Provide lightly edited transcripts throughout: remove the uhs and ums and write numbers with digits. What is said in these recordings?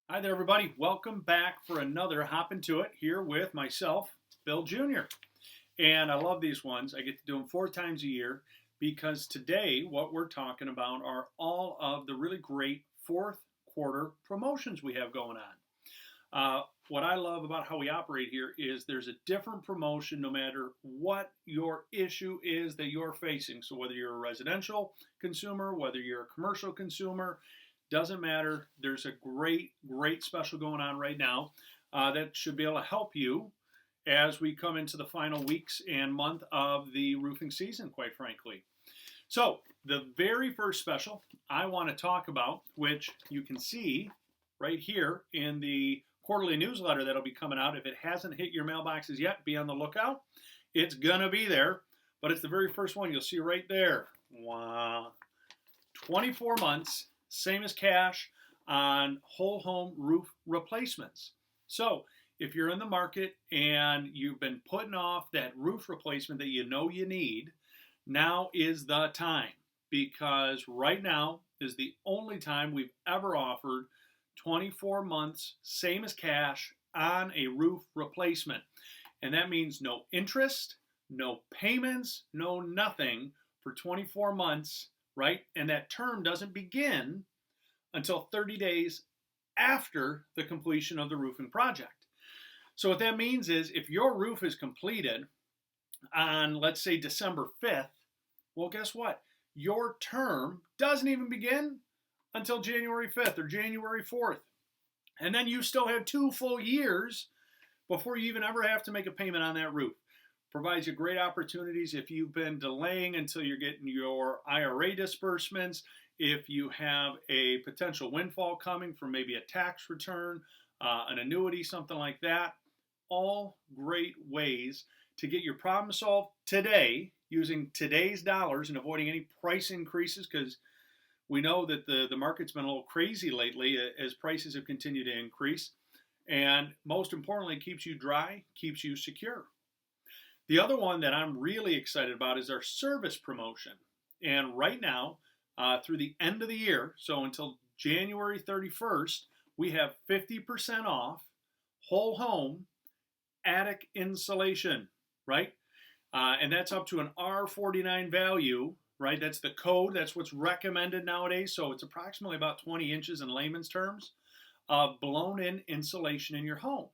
Hi there, everybody. Welcome back for another Hop Into It here with myself, Bill Jr. And I love these ones. I get to do them 4 times a year because today what we're talking about are all of the really great fourth quarter promotions we have going on. What I love about how we operate here is there's a different promotion no matter what your issue is that you're facing. So, whether you're a residential consumer, whether you're a commercial consumer, doesn't matter. There's a great special going on right now that should be able to help you as we come into the final weeks and month of the roofing season, quite frankly. So, the very first special I want to talk about, which you can see right here in the quarterly newsletter that'll be coming out. If it hasn't hit your mailboxes yet, be on the lookout. It's going to be there, but it's the very first one you'll see right there. Wow. 24 months, same as cash on whole home roof replacements. So, if you're in the market and you've been putting off that roof replacement that you know you need, now is the time because right now is the only time we've ever offered 24 months, same as cash, on a roof replacement. And that means no interest, no payments, no nothing for 24 months, right? And that term doesn't begin until 30 days after the completion of the roofing project. So what that means is if your roof is completed on, let's say, December 5th, well, guess what? Your term doesn't even begin until January 5th or January 4th. And then you still have 2 full years before you even ever have to make a payment on that roof. Provides you great opportunities if you've been delaying until you're getting your IRA disbursements, if you have a potential windfall coming from maybe a tax return, an annuity, something like that. All great ways to get your problem solved today using today's dollars and avoiding any price increases because we know that the market's been a little crazy lately as prices have continued to increase. And most importantly, keeps you dry, keeps you secure. The other one that I'm really excited about is our service promotion. And right now, through the end of the year, so until January 31st, we have 50% off whole home attic insulation, right? And that's up to an R49 value, right? That's the code. That's what's recommended nowadays. So it's approximately about 20 inches in layman's terms of blown in insulation in your home.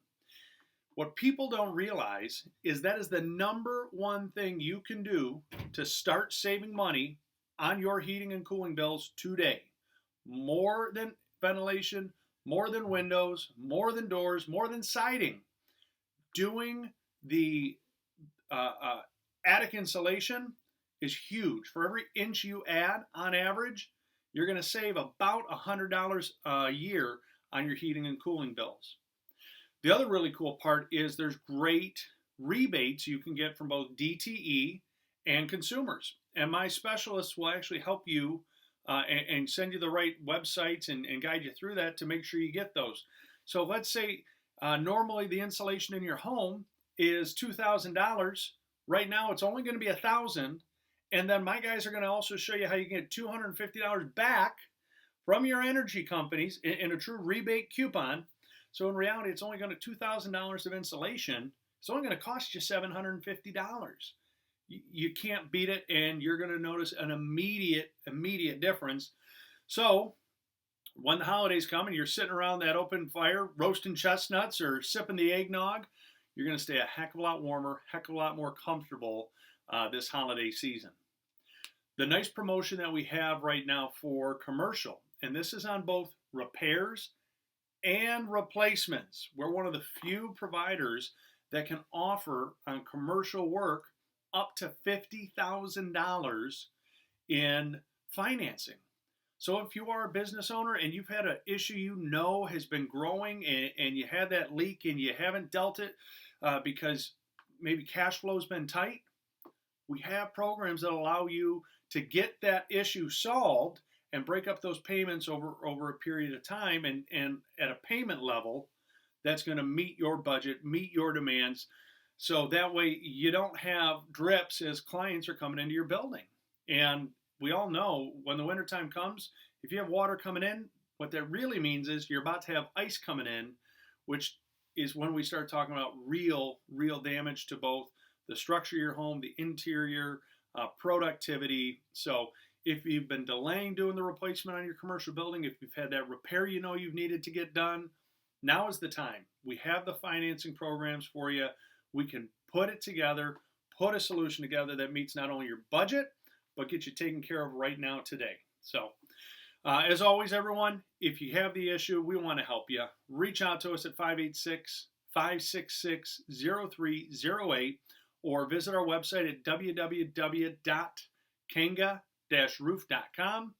What people don't realize is that is the number one thing you can do to start saving money on your heating and cooling bills today. More than ventilation, more than windows, more than doors, more than siding. Doing the attic insulation is huge. For every inch you add on average, you're going to save about $100 a year on your heating and cooling bills. The other really cool part is there's great rebates you can get from both DTE and consumers. And my specialists will actually help you and send you the right websites and guide you through that to make sure you get those. So let's say normally the insulation in your home is $2,000. Right now it's only going to be $1,000. And then my guys are going to also show you how you can get $250 back from your energy companies in a true rebate coupon. So in reality, it's only going to $2,000 of insulation. It's only going to cost you $750. You can't beat it, and you're going to notice an immediate difference. So when the holidays come and you're sitting around that open fire roasting chestnuts or sipping the eggnog, you're going to stay a heck of a lot warmer, heck of a lot more comfortable this holiday season. The nice promotion that we have right now for commercial, and this is on both repairs and replacements. We're one of the few providers that can offer on commercial work up to $50,000 in financing. So if you are a business owner and you've had an issue you know has been growing and you had that leak and you haven't dealt it because maybe cash flow's been tight, we have programs that allow you to get that issue solved and break up those payments over a period of time and at a payment level that's going to meet your budget, meet your demands. So that way you don't have drips as clients are coming into your building. And we all know when the wintertime comes, if you have water coming in, What that really means is you're about to have ice coming in, which is when we start talking about real damage to both the structure of your home, the interior, productivity. So if you've been delaying doing the replacement on your commercial building, if you've had that repair you know you've needed to get done, now is the time. We have the financing programs for you. We can put it together, put a solution together that meets not only your budget, but get you taken care of right now today. So as always, everyone, if you have the issue, we want to help you. Reach out to us at 586-566-0308 or visit our website at www.kanga-roof.com.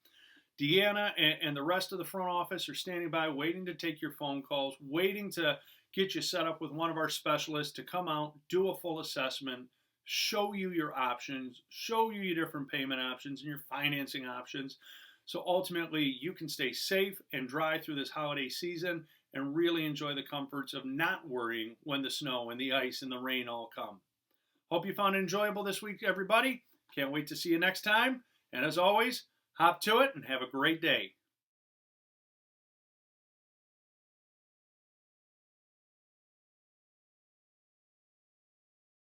Deanna and the rest of the front office are standing by waiting to take your phone calls, waiting to get you set up with one of our specialists to come out, do a full assessment, show you your options, show you your different payment options and your financing options. So ultimately, you can stay safe and dry through this holiday season and really enjoy the comforts of not worrying when the snow and the ice and the rain all come. Hope you found it enjoyable this week, everybody. Can't wait to see you next time. And as always, hop to it and have a great day.